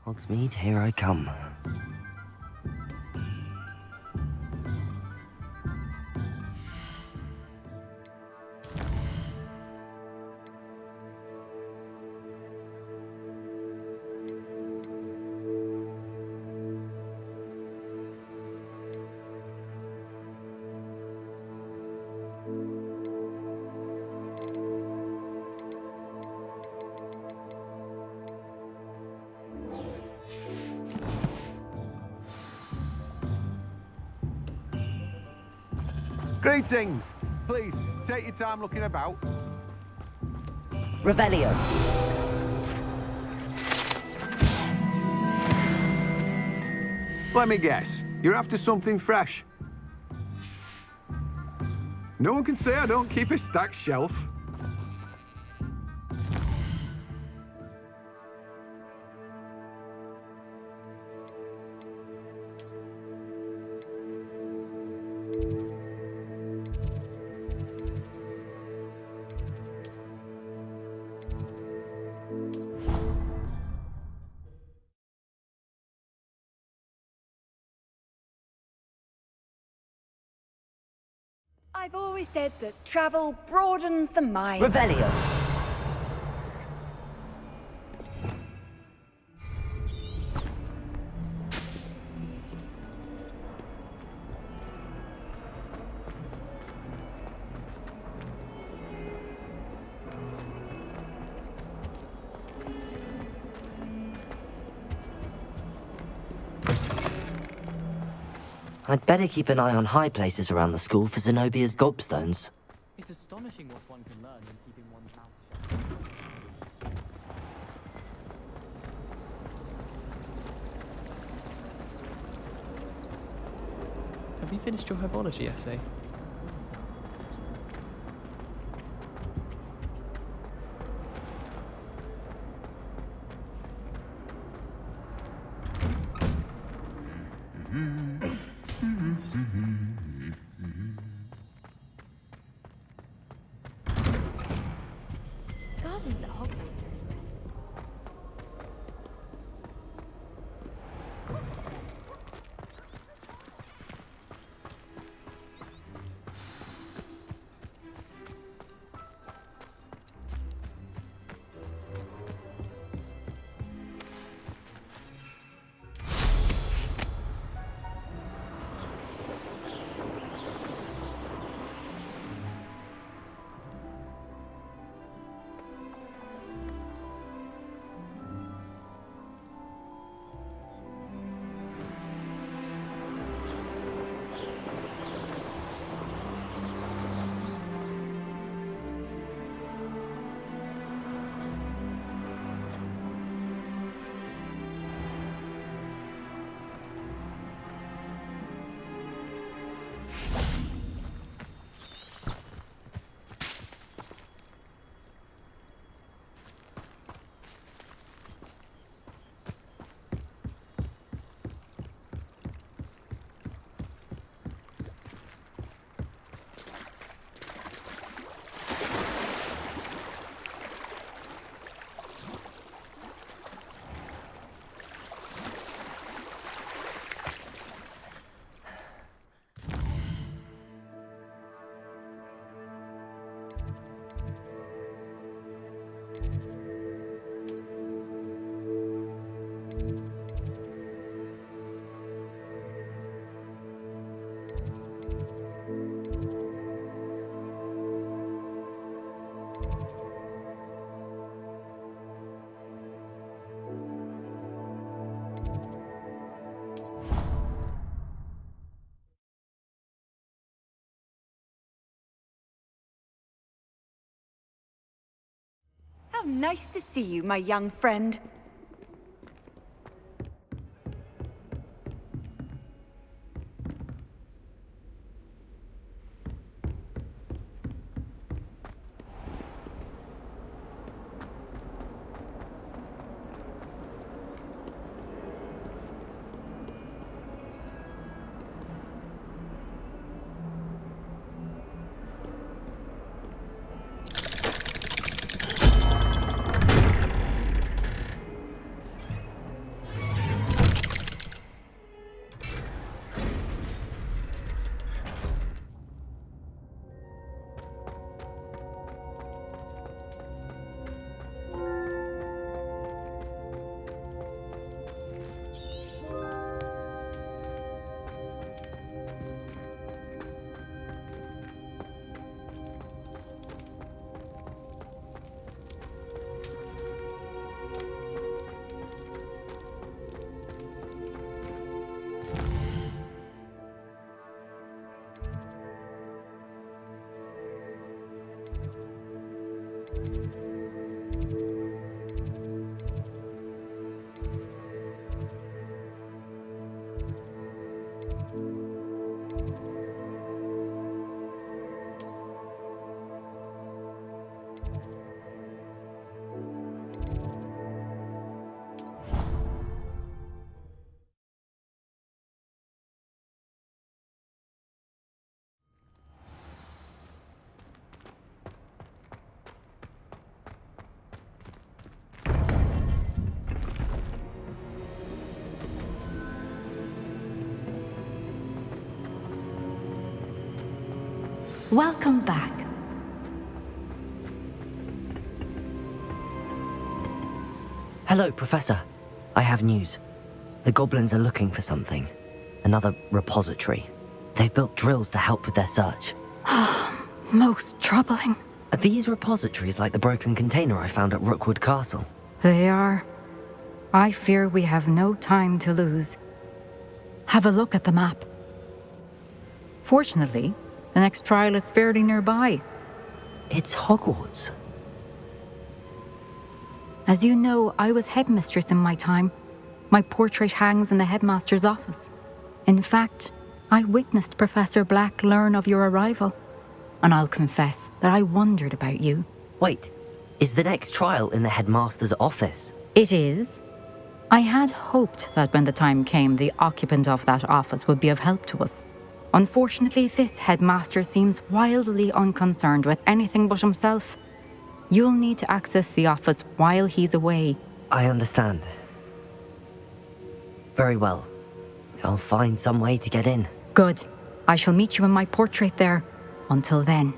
Hogsmeade, here I come. Greetings! Please, take your time looking about. Revelio. Let me guess, you're after something fresh. No one can say I don't keep a stacked shelf. I've always said that travel broadens the mind. Revelio. I'd better keep an eye on high places around the school for Zenobia's gobstones. It's astonishing what one can learn in keeping one's mouth shut. Have you finished your herbology essay? Gardens at Hogwarts. How nice to see you, my young friend. Welcome back. Hello, Professor. I have news. The goblins are looking for something. Another repository. They've built drills to help with their search. Most troubling. Are these repositories like the broken container I found at Rookwood Castle? They are. I fear we have no time to lose. Have a look at the map. Fortunately, the next trial is fairly nearby. It's Hogwarts. As you know, I was headmistress in my time. My portrait hangs in the headmaster's office. In fact, I witnessed Professor Black learn of your arrival. And I'll confess that I wondered about you. Wait, is the next trial in the headmaster's office? It is. I had hoped that when the time came, the occupant of that office would be of help to us. Unfortunately, this headmaster seems wildly unconcerned with anything but himself. You'll need to access the office while he's away. I understand. Very well. I'll find some way to get in. Good. I shall meet you in my portrait there. Until then.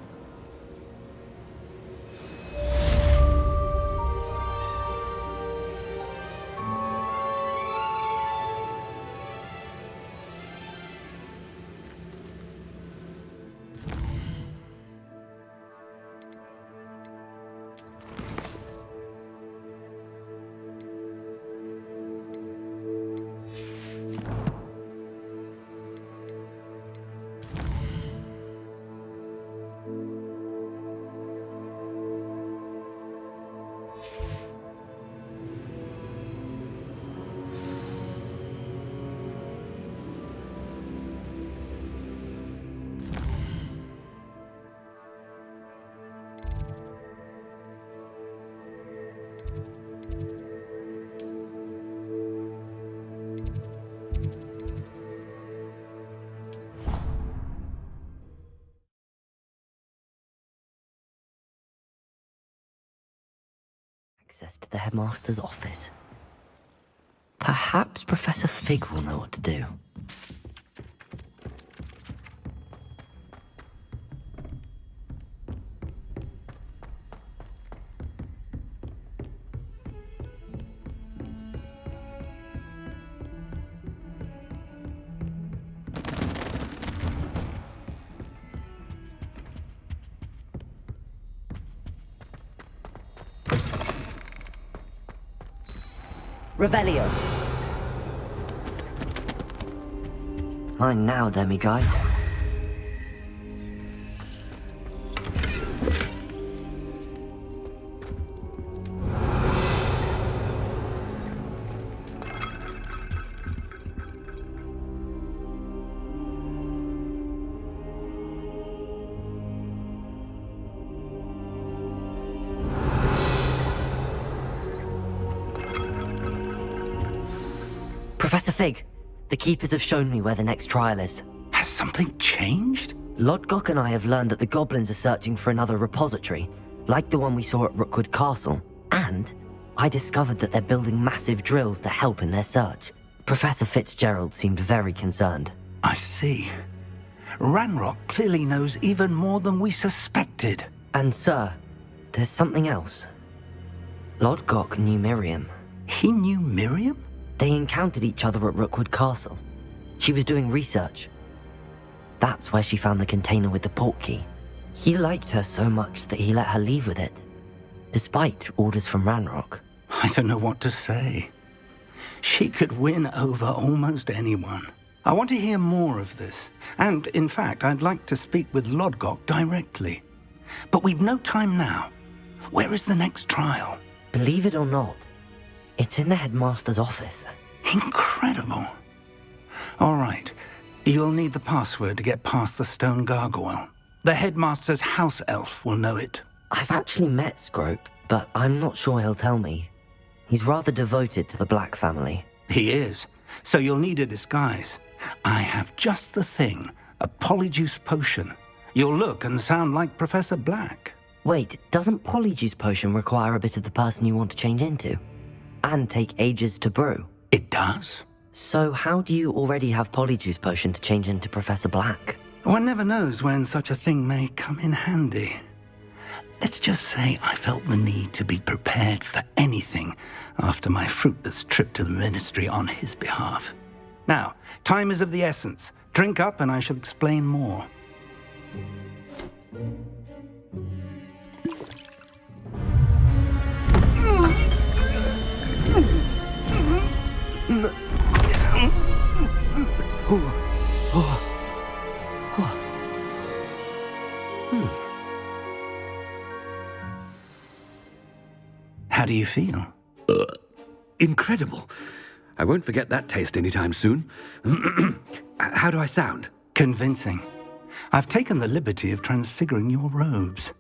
Access to the headmaster's office. Perhaps Professor Fig will know what to do. Revelio. Mine now, demiguise. Professor Fig, the Keepers have shown me where the next trial is. Has something changed? Lodgok and I have learned that the goblins are searching for another repository, like the one we saw at Rookwood Castle. And I discovered that they're building massive drills to help in their search. Professor Fitzgerald seemed very concerned. I see. Ranrock clearly knows even more than we suspected. And sir, there's something else. Lodgok knew Miriam. He knew Miriam? They encountered each other at Rookwood Castle. She was doing research. That's where she found the container with the portkey. He liked her so much that he let her leave with it, despite orders from Ranrock. I don't know what to say. She could win over almost anyone. I want to hear more of this. And, in fact, I'd like to speak with Lodgok directly. But we've no time now. Where is the next trial? Believe it or not, it's in the headmaster's office. Incredible. All right. You'll need the password to get past the stone gargoyle. The headmaster's house elf will know it. I've actually met Scrope, but I'm not sure he'll tell me. He's rather devoted to the Black family. He is. So you'll need a disguise. I have just the thing. A polyjuice potion. You'll look and sound like Professor Black. Wait, doesn't Polyjuice Potion require a bit of the person you want to change into? And take ages to brew? It does? So how do you already have Polyjuice Potion to change into Professor Black? One never knows when such a thing may come in handy. Let's just say I felt the need to be prepared for anything after my fruitless trip to the Ministry on his behalf. Now, time is of the essence. Drink up and I shall explain more. How do you feel? Incredible. I won't forget that taste anytime soon. How do I sound? Convincing. I've taken the liberty of transfiguring your robes.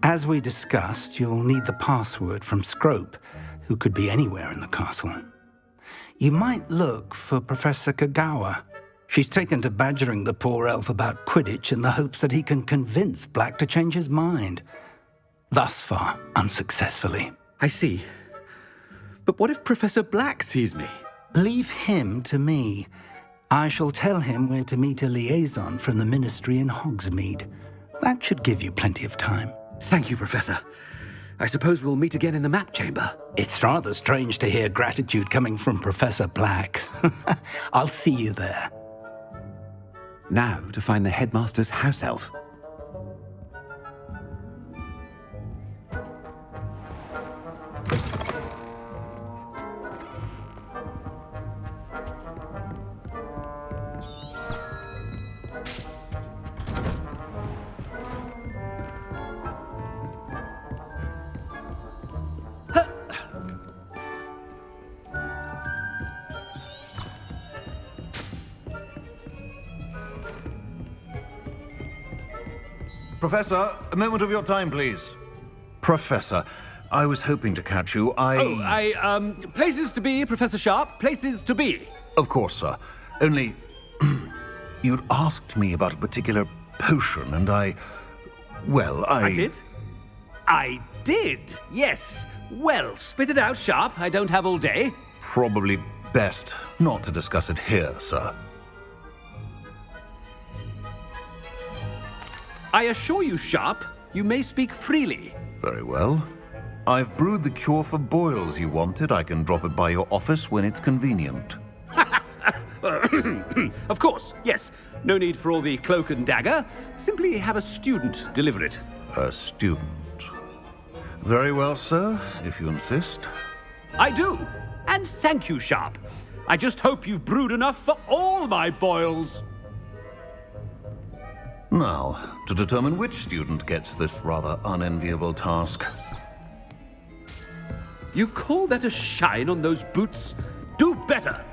As we discussed, you'll need the password from Scrope, who could be anywhere in the castle. You might look for Professor Kagawa. She's taken to badgering the poor elf about Quidditch in the hopes that he can convince Black to change his mind. Thus far, unsuccessfully. I see. But what if Professor Black sees me? Leave him to me. I shall tell him where to meet a liaison from the Ministry in Hogsmeade. That should give you plenty of time. Thank you, Professor. I suppose we'll meet again in the map chamber. It's rather strange to hear gratitude coming from Professor Black. I'll see you there. Now to find the headmaster's house elf. Professor, a moment of your time, please. Professor, I was hoping to catch you. Places to be, Professor Sharp, places to be. Of course, sir. Only, you'd asked me about a particular potion, and I did? I did, yes. Well, spit it out, Sharp. I don't have all day. Probably best not to discuss it here, sir. I assure you, Sharp, you may speak freely. Very well. I've brewed the cure for boils you wanted. I can drop it by your office when it's convenient. Of course, yes. No need for all the cloak and dagger. Simply have a student deliver it. A student. Very well, sir, if you insist. I do. And thank you, Sharp. I just hope you've brewed enough for all my boils. Now, to determine which student gets this rather unenviable task. You call that a shine on those boots? Do better!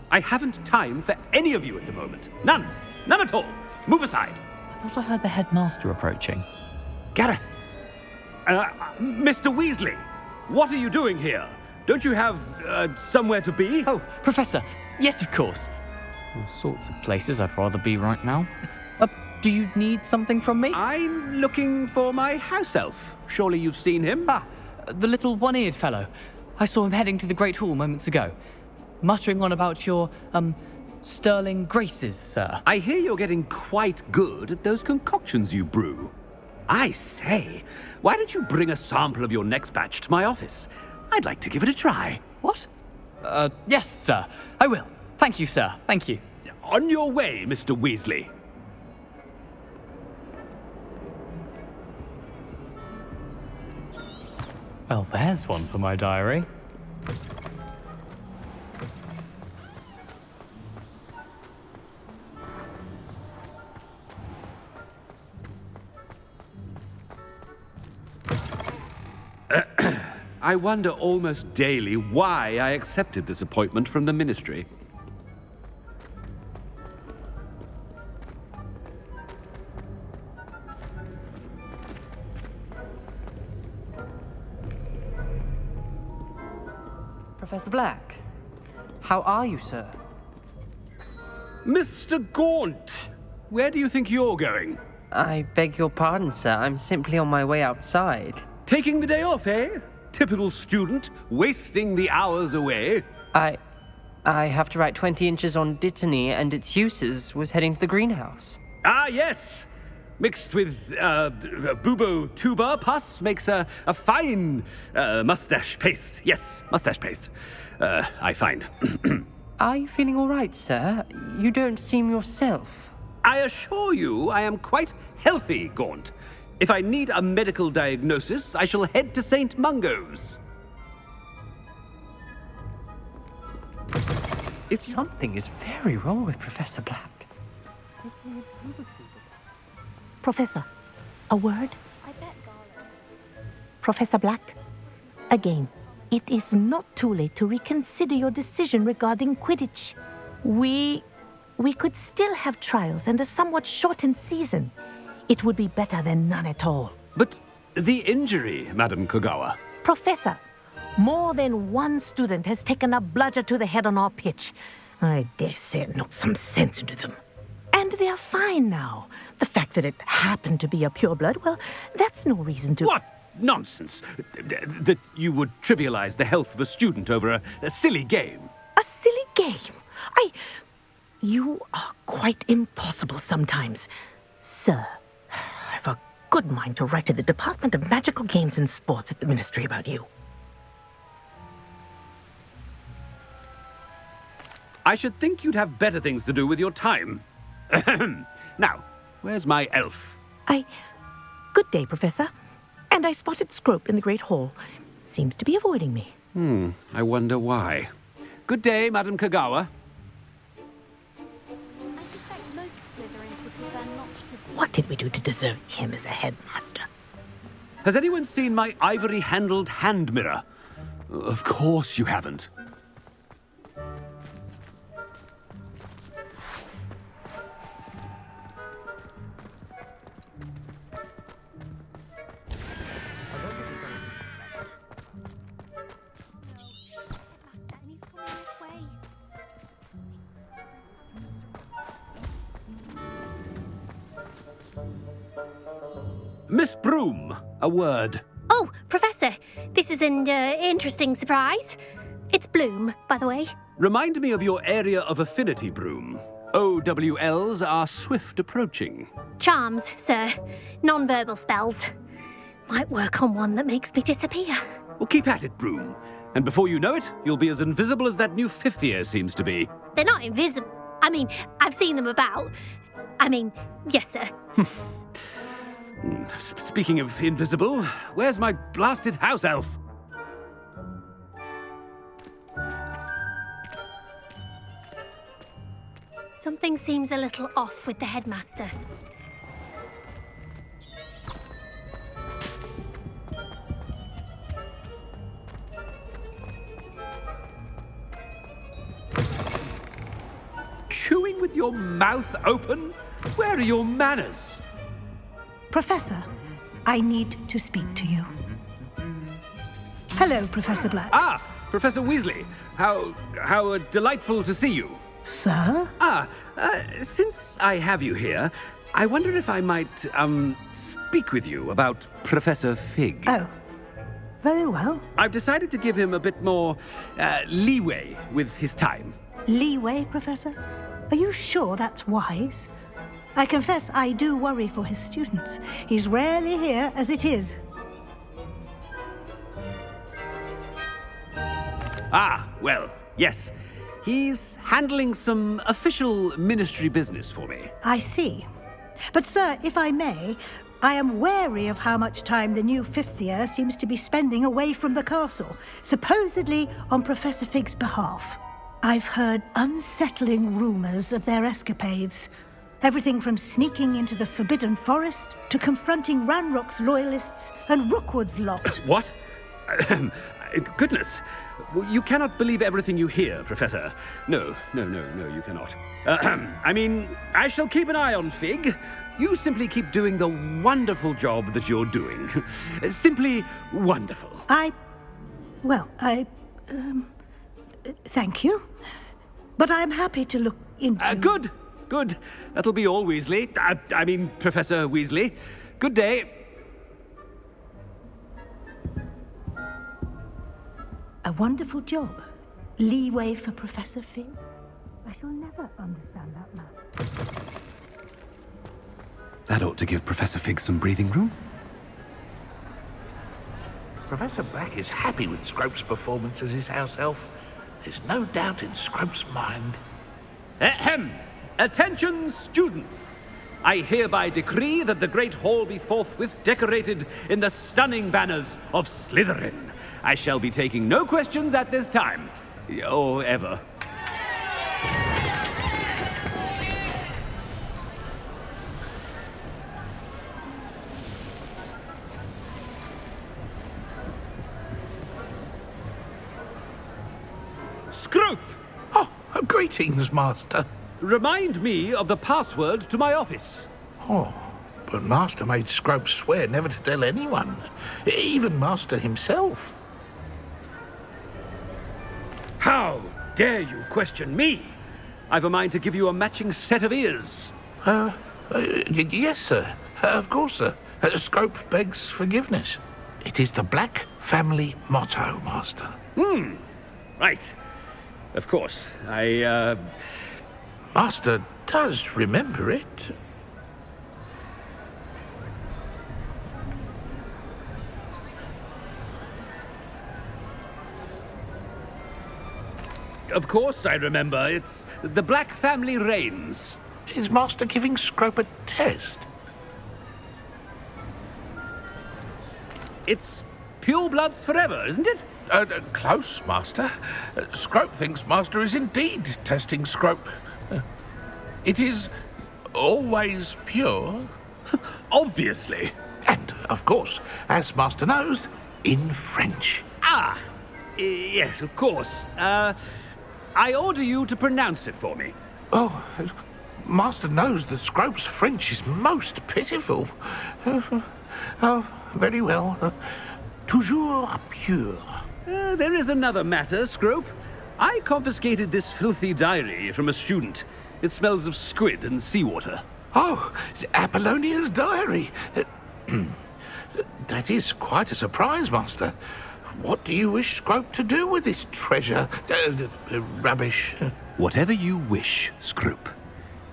I haven't time for any of you at the moment. None. None at all. Move aside. I thought I heard the headmaster approaching. Gareth. Mr. Weasley, what are you doing here? Don't you have, somewhere to be? Oh, Professor. Yes, of course. All sorts of places I'd rather be right now. Do you need something from me? I'm looking for my house elf. Surely you've seen him? Ah, the little one-eared fellow. I saw him heading to the Great Hall moments ago, muttering on about your, sterling graces, sir. I hear you're getting quite good at those concoctions you brew. I say, why don't you bring a sample of your next batch to my office? I'd like to give it a try. What? Yes, sir. I will. Thank you, sir. Thank you. On your way, Mr. Weasley. Well, there's one for my diary. I wonder almost daily why I accepted this appointment from the Ministry. Professor Black, how are you, sir? Mr. Gaunt, where do you think you're going? I beg your pardon, sir. I'm simply on my way outside. Taking the day off, eh? Typical student, wasting the hours away. I have to write 20 inches on Dittany and its uses. Was heading to the greenhouse. Ah, yes! Mixed with, bubo tuber pus makes a fine, mustache paste. Yes, mustache paste. I find. Are you feeling all right, sir? You don't seem yourself. I assure you I am quite healthy, Gaunt. If I need a medical diagnosis, I shall head to St. Mungo's. If something is very wrong with Professor Black. Professor, a word? Professor Black, again, it is not too late to reconsider your decision regarding Quidditch. We could still have trials and a somewhat shortened season. It would be better than none at all. But the injury, Madam Kogawa. Professor, more than one student has taken a bludger to the head on our pitch. I dare say it knocked some sense into them. And they are fine now. The fact that it happened to be a pureblood, well, that's no reason to... What nonsense! That you would trivialize the health of a student over a silly game. A silly game? You are quite impossible sometimes. Sir, I've a good mind to write to the Department of Magical Games and Sports at the Ministry about you. I should think you'd have better things to do with your time. Now, where's my elf? Good day, Professor. And I spotted Scrope in the Great Hall. Seems to be avoiding me. I wonder why. Good day, Madam Kogawa. What did we do to deserve him as a headmaster? Has anyone seen my ivory-handled hand mirror? Of course you haven't. Miss Broom, a word. Oh, Professor, this is an interesting surprise. It's Bloom, by the way. Remind me of your area of affinity, Broom. OWLs are swift approaching. Charms, sir. Non-verbal spells. Might work on one that makes me disappear. Well, keep at it, Broom. And before you know it, you'll be as invisible as that new fifth year seems to be. They're not invisible. I mean, I've seen them about. Yes, sir. Speaking of invisible, where's my blasted house elf? Something seems a little off with the headmaster. Chewing with your mouth open? Where are your manners? Professor, I need to speak to you. Hello, Professor Black. Ah, Professor Weasley. How delightful to see you. Sir? Since I have you here, I wonder if I might, speak with you about Professor Fig. Oh, very well. I've decided to give him a bit more, leeway with his time. Leeway, Professor? Are you sure that's wise? I confess I do worry for his students. He's rarely here as it is. Ah, well, yes. He's handling some official ministry business for me. I see. But, sir, if I may, I am wary of how much time the new fifth year seems to be spending away from the castle, supposedly on Professor Fig's behalf. I've heard unsettling rumors of their escapades. Everything from sneaking into the Forbidden Forest to confronting Ranrock's loyalists and Rookwood's lot. What? Goodness, you cannot believe everything you hear, Professor. No, you cannot. I mean, I shall keep an eye on Fig. You simply keep doing the wonderful job that you're doing. Simply wonderful. Thank you. But I'm happy to look into... Good. That'll be all, Weasley. I mean, Professor Weasley. Good day. A wonderful job. Leeway for Professor Fig. I shall never understand that man. That ought to give Professor Fig some breathing room. Professor Black is happy with Scrope's performance as his house elf. There's no doubt in Scrope's mind. Ahem! Attention, students! I hereby decree that the Great Hall be forthwith decorated in the stunning banners of Slytherin. I shall be taking no questions at this time. Or ever. Scrope! Oh, greetings, Master. Remind me of the password to my office. Oh, but Master made Scrope swear never to tell anyone. Even Master himself. How dare you question me? I've a mind to give you a matching set of ears. Yes, sir. Of course, sir. Scrope begs forgiveness. It is the Black family motto, Master. Right. Of course. Master does remember it. Of course I remember. It's the Black family reigns. Is Master giving Scrope a test? It's purebloods forever, isn't it? Close, Master. Scrope thinks Master is indeed testing Scrope. It is always pure. Obviously. And, of course, as Master knows, in French. Yes, of course. I order you to pronounce it for me. Oh, Master knows that Scrope's French is most pitiful. Oh, very well. Toujours pure. There is another matter, Scrope. I confiscated this filthy diary from a student. It smells of squid and seawater. Oh, Apollonia's diary. That is quite a surprise, Master. What do you wish Scrope to do with this treasure? Rubbish. Whatever you wish, Scrope.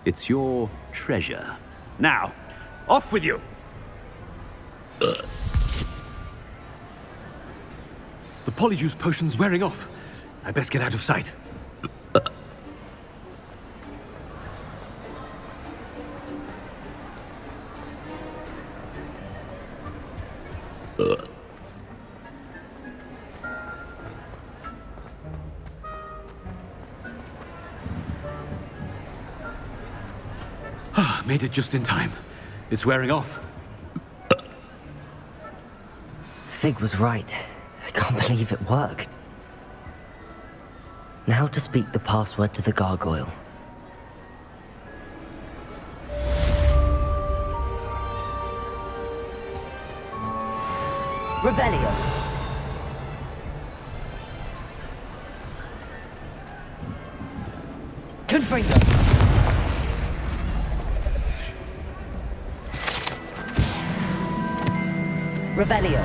It's your treasure. Now, off with you. The polyjuice potion's wearing off. I best get out of sight. Made it just in time. It's wearing off. Fig was right. I can't believe it worked. Now to speak the password to the gargoyle. Revelio. Confringo. Revelio.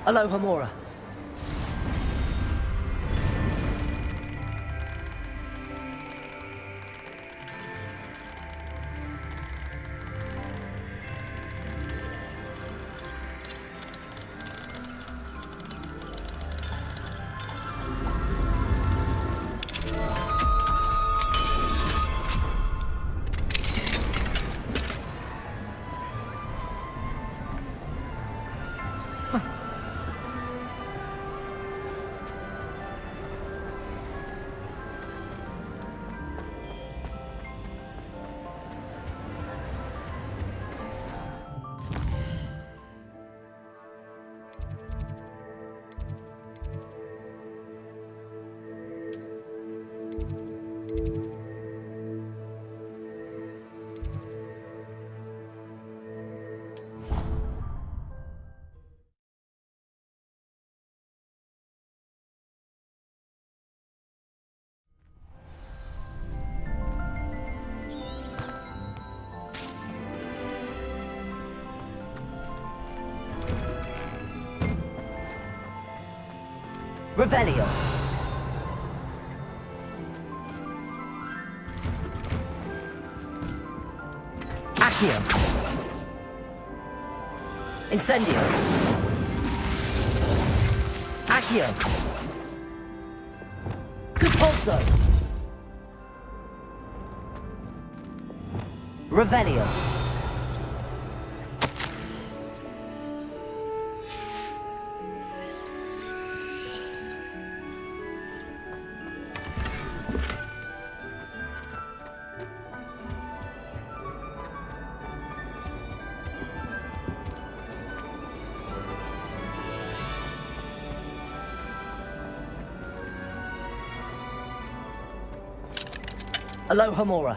Alohomora. Revelio. Accio. Incendio. Accio. Compulso. Revelio. Aloha Mora.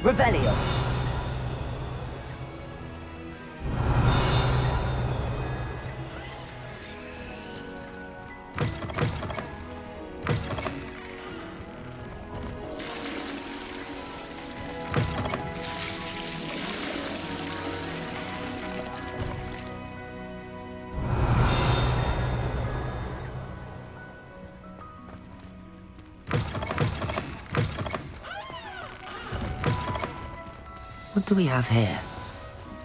Revelio. What do we have here?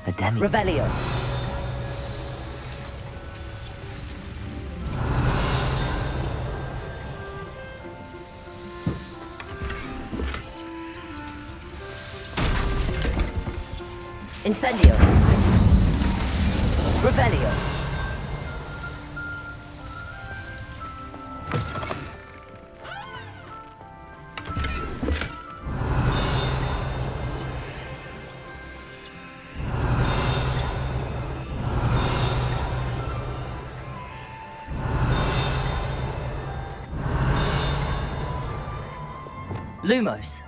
A demi... Revelio. Incendio. Revelio. Lumos.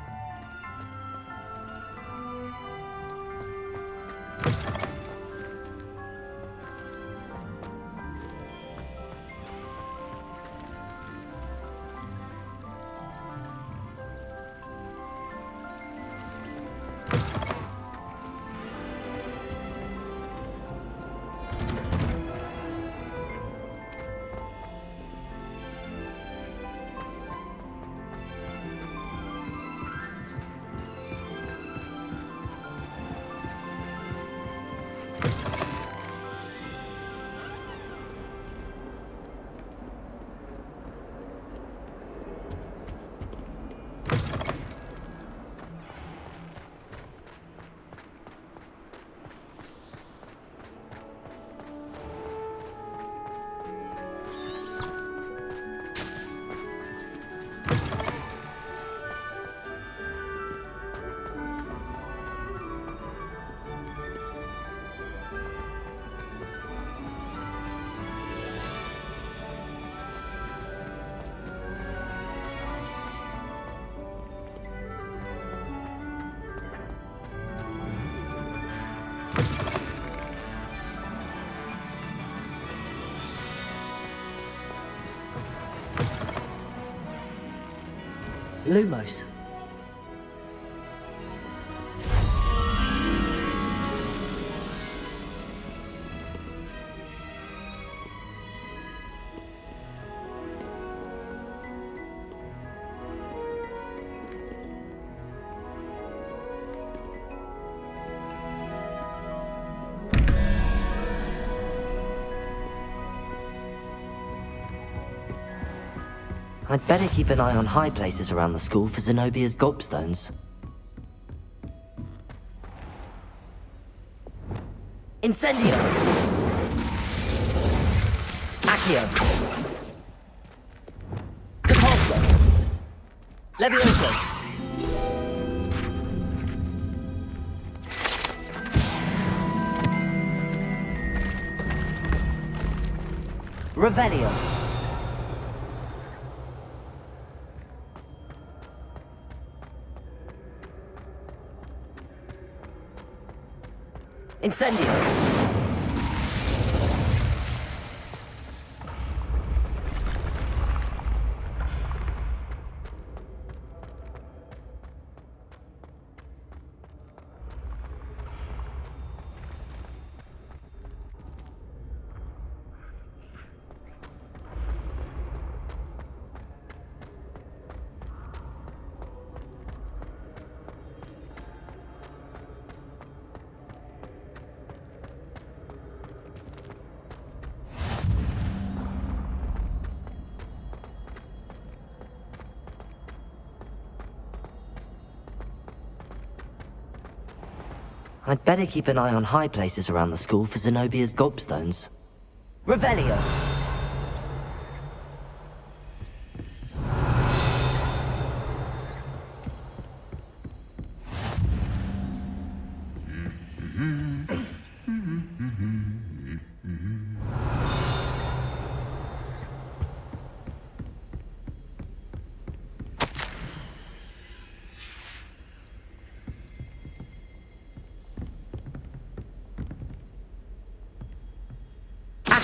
Lumos. I'd better keep an eye on high places around the school for Zenobia's gobstones. Incendio! Accio. Repulsor. Levioso. Revelio. Incendio. I'd better keep an eye on high places around the school for Zenobia's gobstones. Revelio!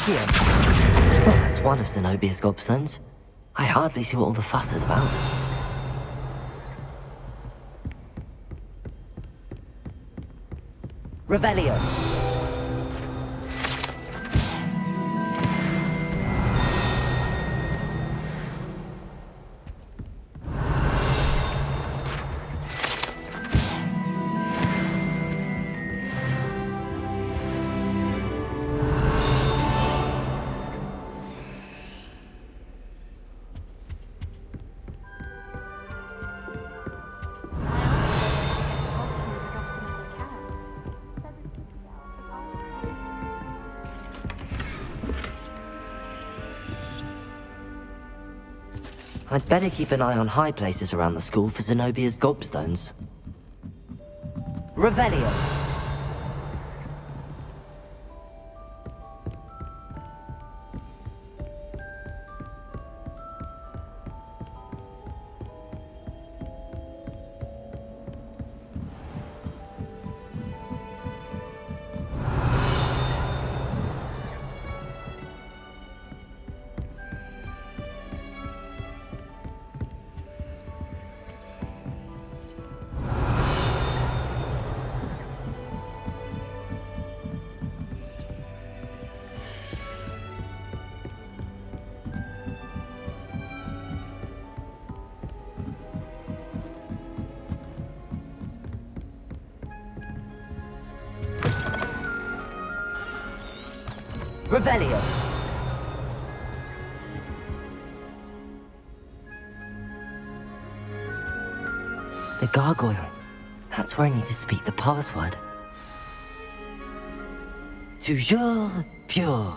Well, that's one of Zenobia's gobstones. I hardly see what all the fuss is about. Revelio. I'd better keep an eye on high places around the school for Zenobia's gobstones. Revelio. Revelio. The gargoyle. That's where I need to speak the password. Toujours pure.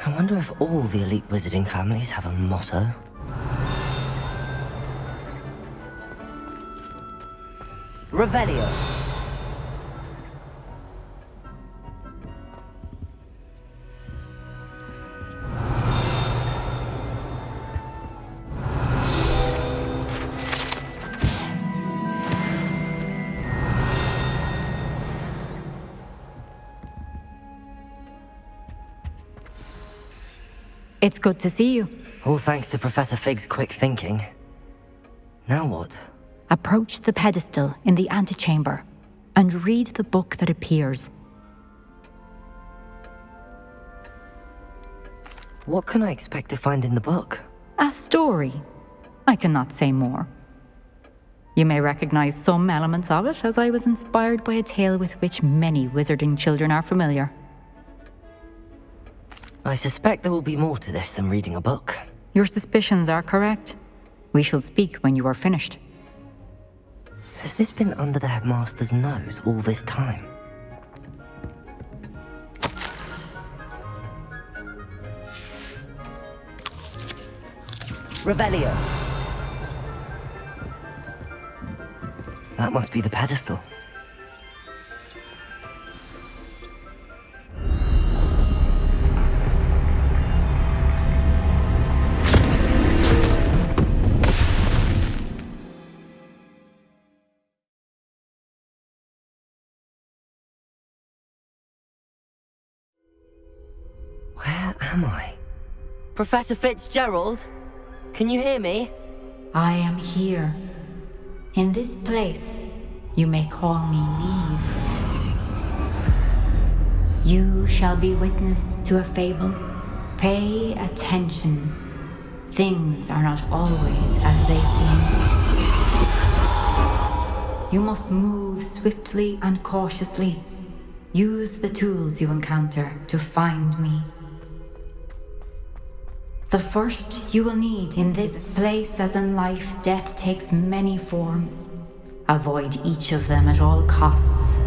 I wonder if all the elite wizarding families have a motto. Revelio. It's good to see you. All thanks to Professor Fig's quick thinking. Now what? Approach the pedestal in the antechamber and read the book that appears. What can I expect to find in the book? A story. I cannot say more. You may recognize some elements of it, as I was inspired by a tale with which many wizarding children are familiar. I suspect there will be more to this than reading a book. Your suspicions are correct. We shall speak when you are finished. Has this been under the headmaster's nose all this time? Revelio. That must be the pedestal. Where am I? Professor Fitzgerald? Can you hear me? I am here. In this place, you may call me Neve. You shall be witness to a fable. Pay attention. Things are not always as they seem. You must move swiftly and cautiously. Use the tools you encounter to find me. The first you will need in this place, as in life, death takes many forms. Avoid each of them at all costs.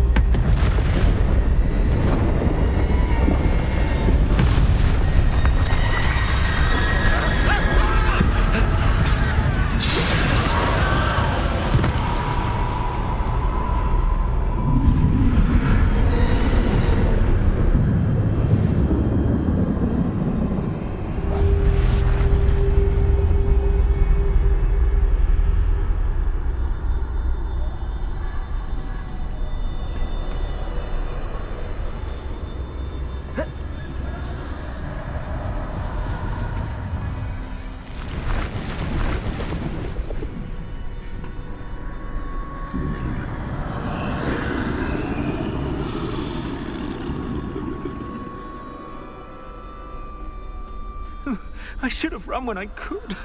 I should have run when I could.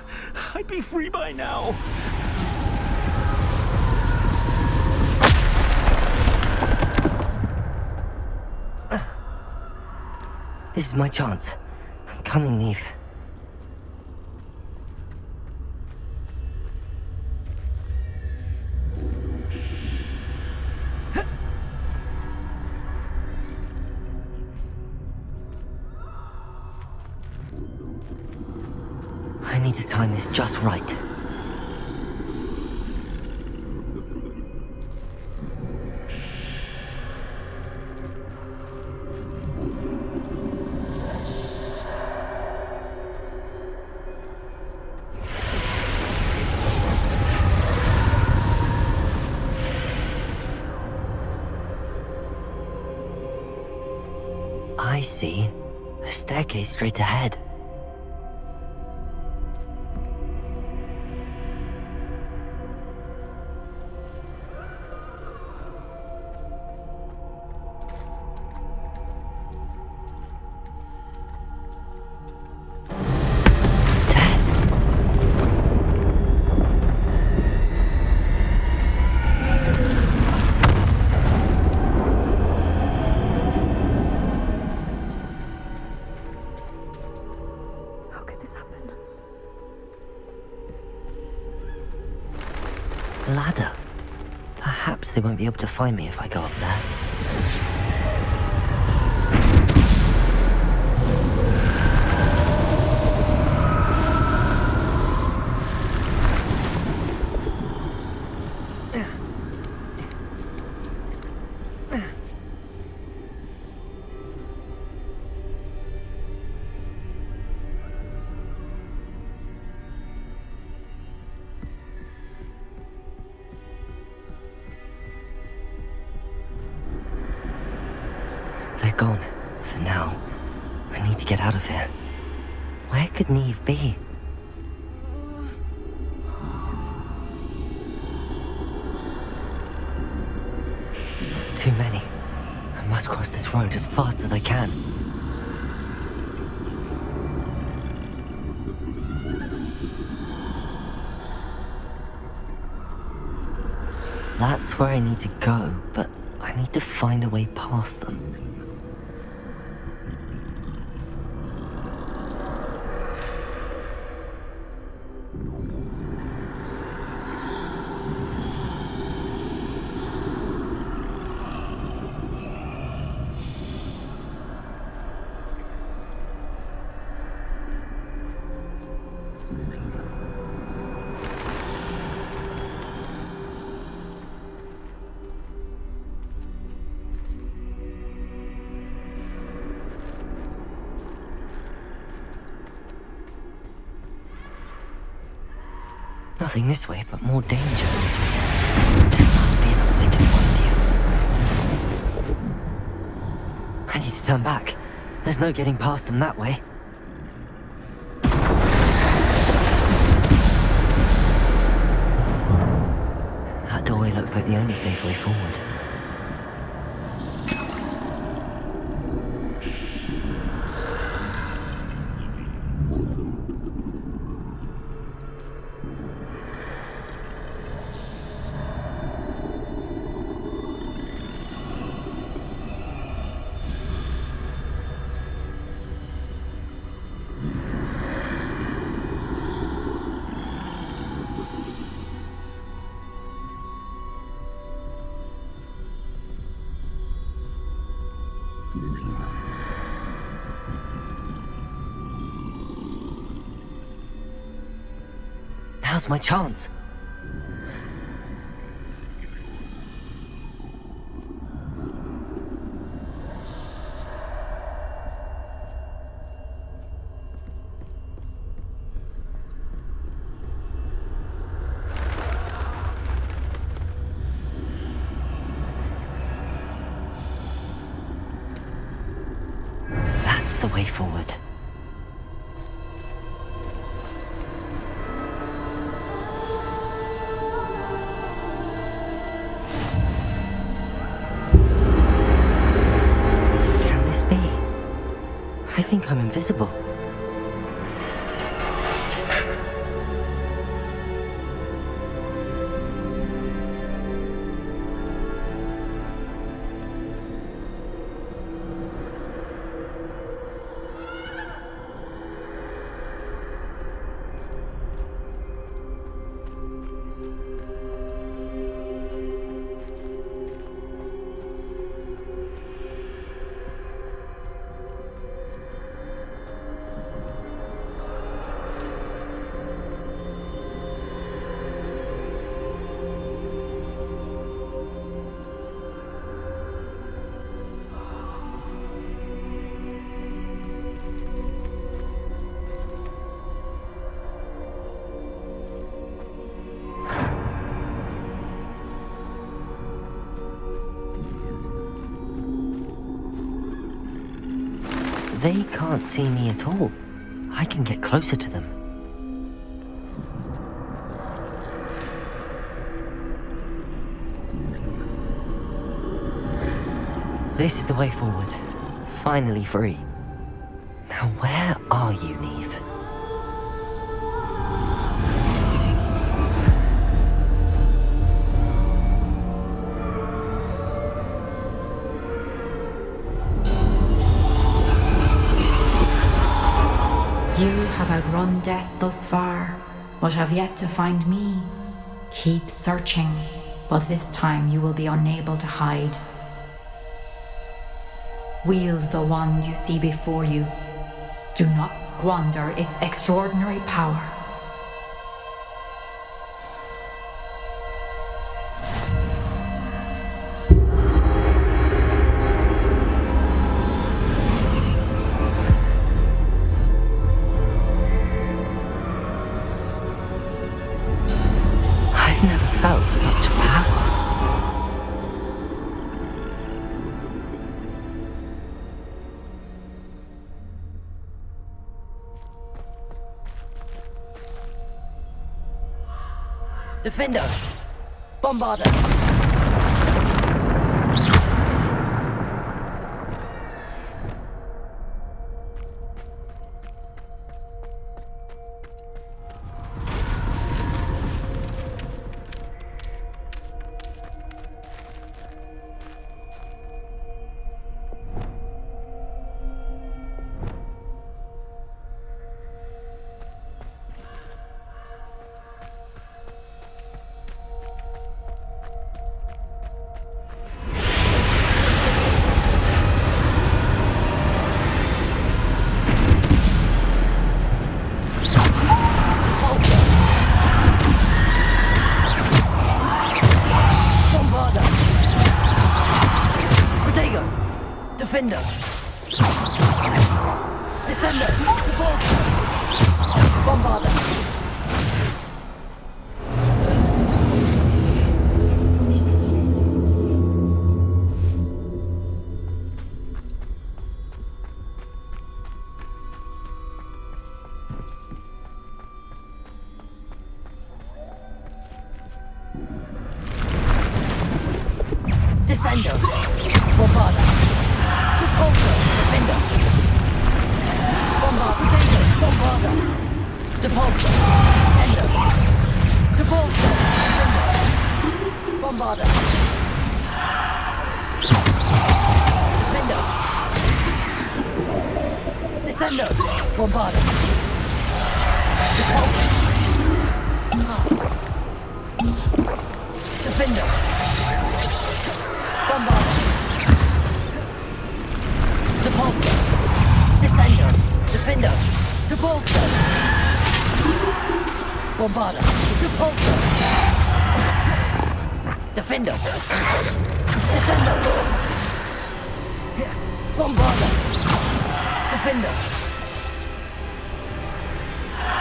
I'd be free by now. This is my chance. I'm coming, Neve. I need to time this just right. I see. A staircase straight ahead. Ladder. Perhaps they won't be able to find me if I go up there. They're gone. For now. I need to get out of here. Where could Neve be? Too many. I must cross this road as fast as I can. That's where I need to go, but I need to find a way past them. Nothing this way, but more danger. There must be another way to find you. I need to turn back. There's no getting past them that way. That doorway looks like the only safe way forward. Now's my chance. That's the way forward. I think I'm invisible. They can't see me at all. I can get closer to them. This is the way forward. Finally free. Now where are you, Neve? You have outrun death thus far, but have yet to find me. Keep searching, but this time you will be unable to hide. Wield the wand you see before you. Do not squander its extraordinary power. I've never felt such power. Defender! Bombarder! Defender. Descender. Support. Bombarder. Descender. Bombarder. Repulsor. Defender. Bombarder. Potato. Bombarder. Depulsor. Descender. Depulsor. Defender. Bombarder. Defender. Descender. Bombarder. Depulsor. Defender. Bombarder. Depulsor. Descender. Defender. Depulsor. Bombarder. Depulsor. Defender. Descender. Bombarder. Defender.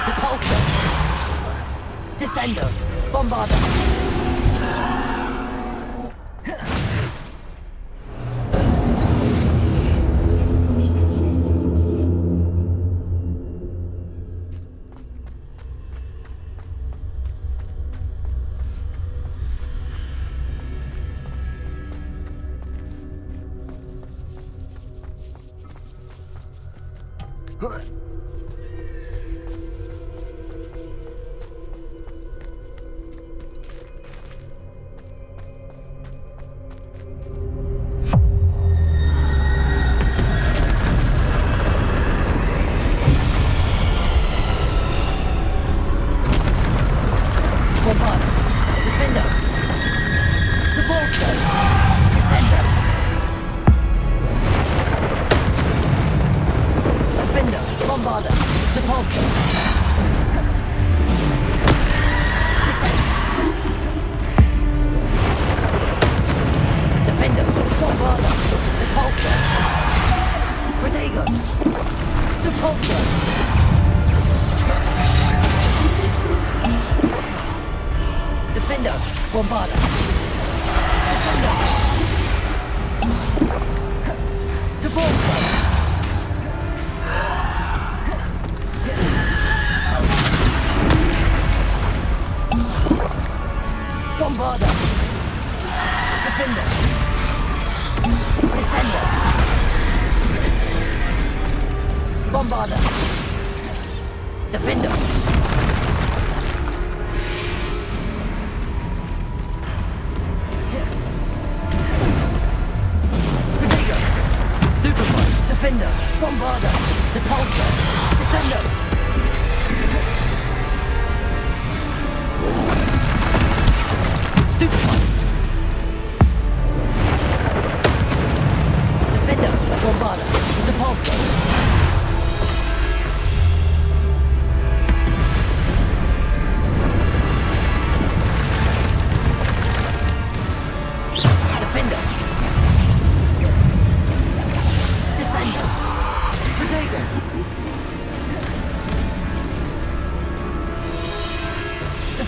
Depulsor. Descender. Bombarder.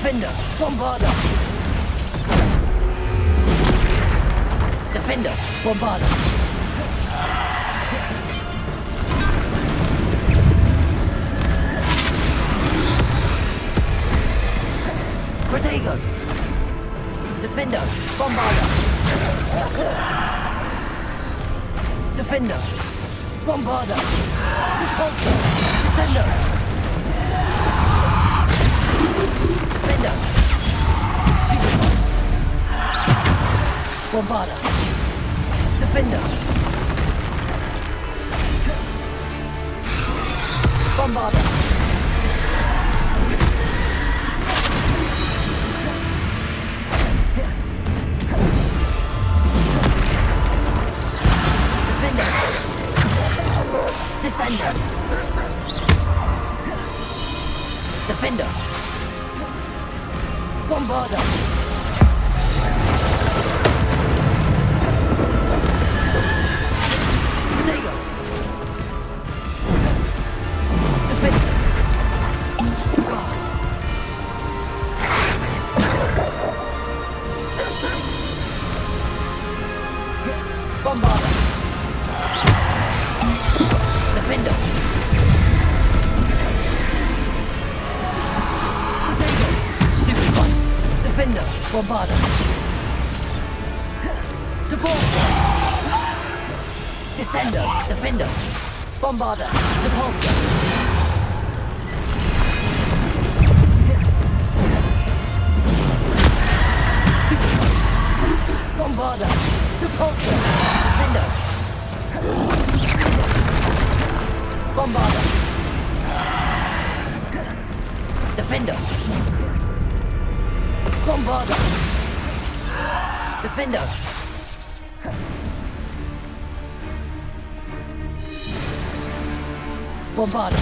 Defender, Bombarder. Defender, Bombarder. Protego. Defender, Bombarder. Defender, Bombarder. Repulsor, Descender. Defender. Bombarder. Defender. Bombarder. Defender. Descender. Defender. Bombarder. Defender, Bombarda. Depulsor. Descender, Defender. Bombarda, Depulsor. Bombarda, Depulsor, Defender. Bombarda. Defender. Bombarda. Defender. Bombarda.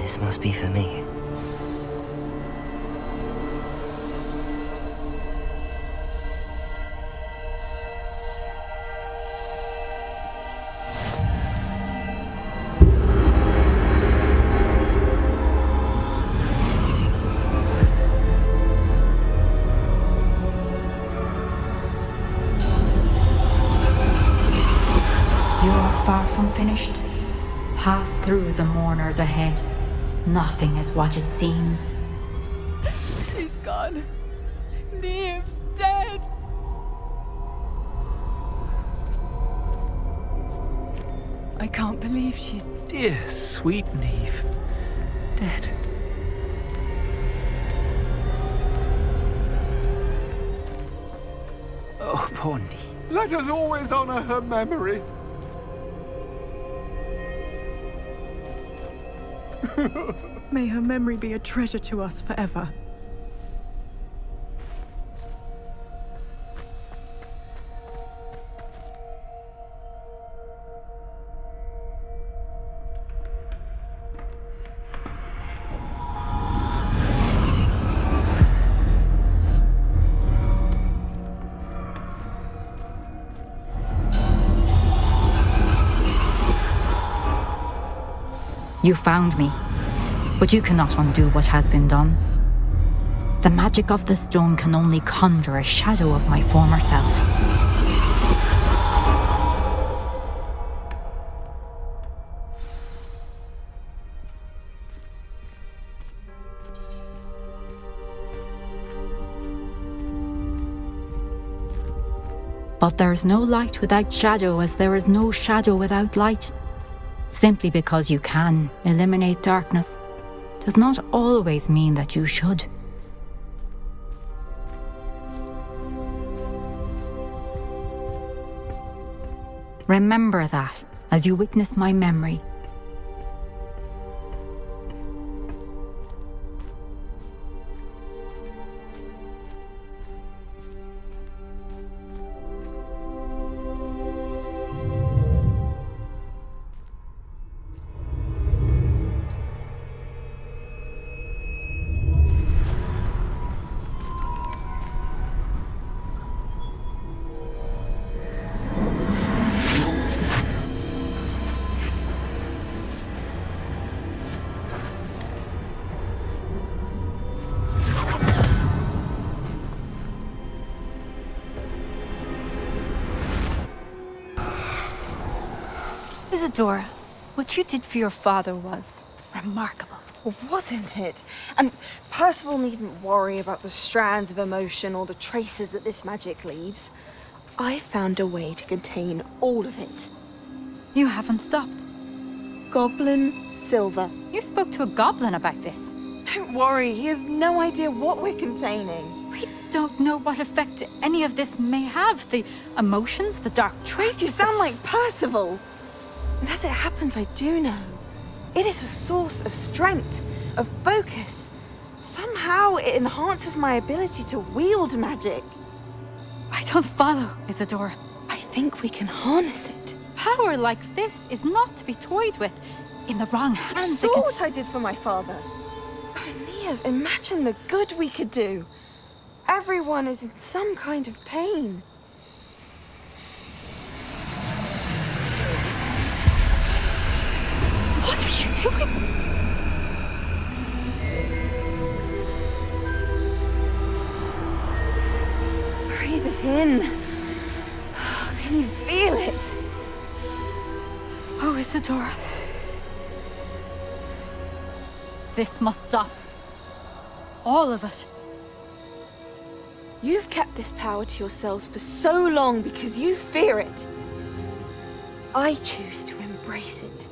This must be for me. You are far from finished. Pass through the mourners ahead. Nothing is what it seems. She's gone. Neve's dead. I can't believe she's... Dear, sweet Neve. Dead. Oh, poor Neve. Let us always honor her memory. May her memory be a treasure to us forever. You found me, but you cannot undo what has been done. The magic of the stone can only conjure a shadow of my former self. But there is no light without shadow, as there is no shadow without light. Simply because you can eliminate darkness does not always mean that you should. Remember that as you witness my memory. Isadora, what you did for your father was remarkable. Wasn't it? And Percival needn't worry about the strands of emotion or the traces that this magic leaves. I found a way to contain all of it. You haven't stopped. Goblin silver. You spoke to a goblin about this. Don't worry, he has no idea what we're containing. We don't know what effect any of this may have. The emotions, the dark traits. You sound like Percival. And as it happens, I do know. It is a source of strength, of focus. Somehow it enhances my ability to wield magic. I don't follow, Isadora. I think we can harness it. Power like this is not to be toyed with. In the wrong You hands, saw what I did for my father. Oh, Neve, imagine the good we could do. Everyone is in some kind of pain. What are you doing? Breathe it in. Can you feel it? Oh, Isadora. This must stop. All of it. You've kept this power to yourselves for so long because you fear it. I choose to embrace it.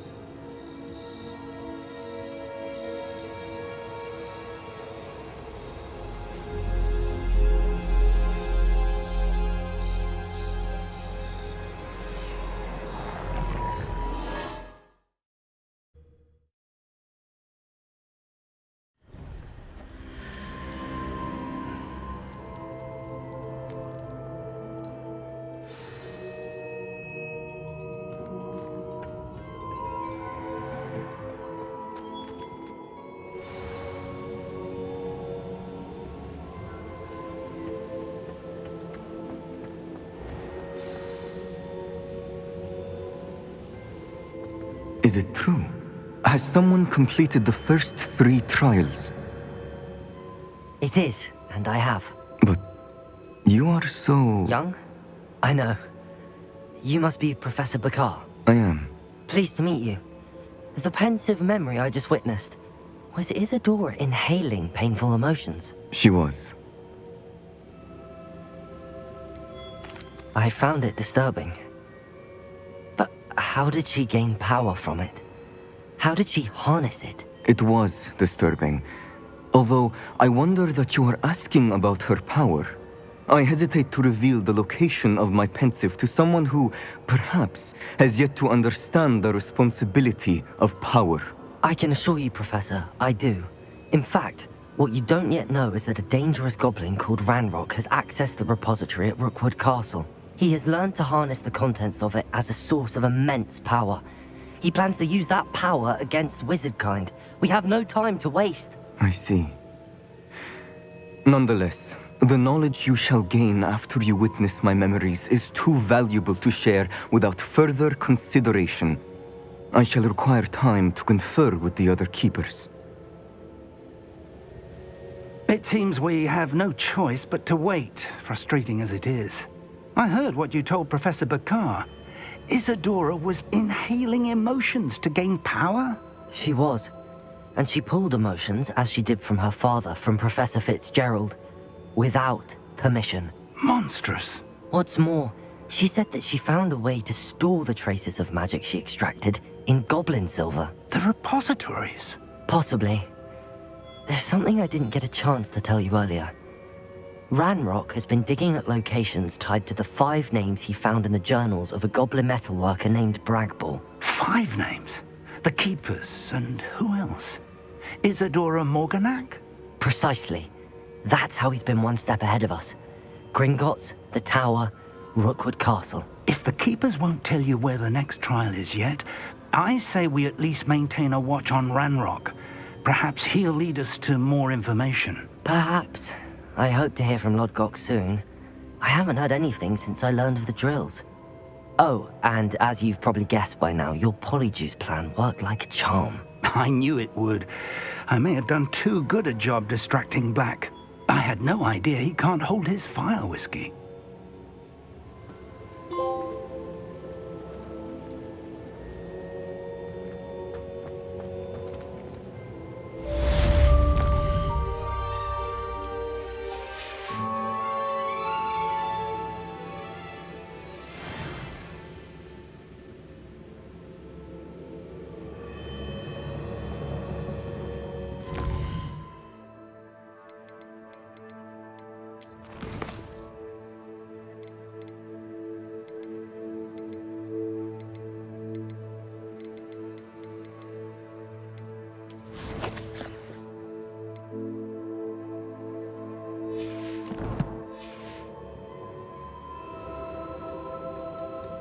Is it true? Has someone completed the first 3 trials? It is, and I have. But you are so... Young? I know. You must be Professor Bakar. I am. Pleased to meet you. The pensive memory I just witnessed. Was Isadora inhaling painful emotions? She was. I found it disturbing. But how did she gain power from it? How did she harness it? It was disturbing. Although I wonder that you are asking about her power. I hesitate to reveal the location of my pensive to someone who, perhaps, has yet to understand the responsibility of power. I can assure you, Professor, I do. In fact, what you don't yet know is that a dangerous goblin called Ranrock has accessed the repository at Rookwood Castle. He has learned to harness the contents of it as a source of immense power. He plans to use that power against wizardkind. We have no time to waste. I see. Nonetheless, the knowledge you shall gain after you witness my memories is too valuable to share without further consideration. I shall require time to confer with the other keepers. It seems we have no choice but to wait, frustrating as it is. I heard what you told Professor Bakar. Isadora was inhaling emotions to gain power? She was. And she pulled emotions, as she did from her father, from Professor Fitzgerald, without permission. Monstrous. What's more, she said that she found a way to store the traces of magic she extracted in goblin silver. The repositories? Possibly. There's something I didn't get a chance to tell you earlier. Ranrock has been digging at locations tied to the 5 names he found in the journals of a goblin metalworker named Bragball. 5 names? The Keepers, and who else? Isadora Morganac? Precisely. That's how he's been one step ahead of us. Gringotts, the Tower, Rookwood Castle. If the Keepers won't tell you where the next trial is yet, I say we at least maintain a watch on Ranrock. Perhaps he'll lead us to more information. Perhaps. I hope to hear from Lodgok soon. I haven't heard anything since I learned of the drills. Oh, and as you've probably guessed by now, your Polyjuice plan worked like a charm. I knew it would. I may have done too good a job distracting Black. I had no idea he can't hold his fire whiskey.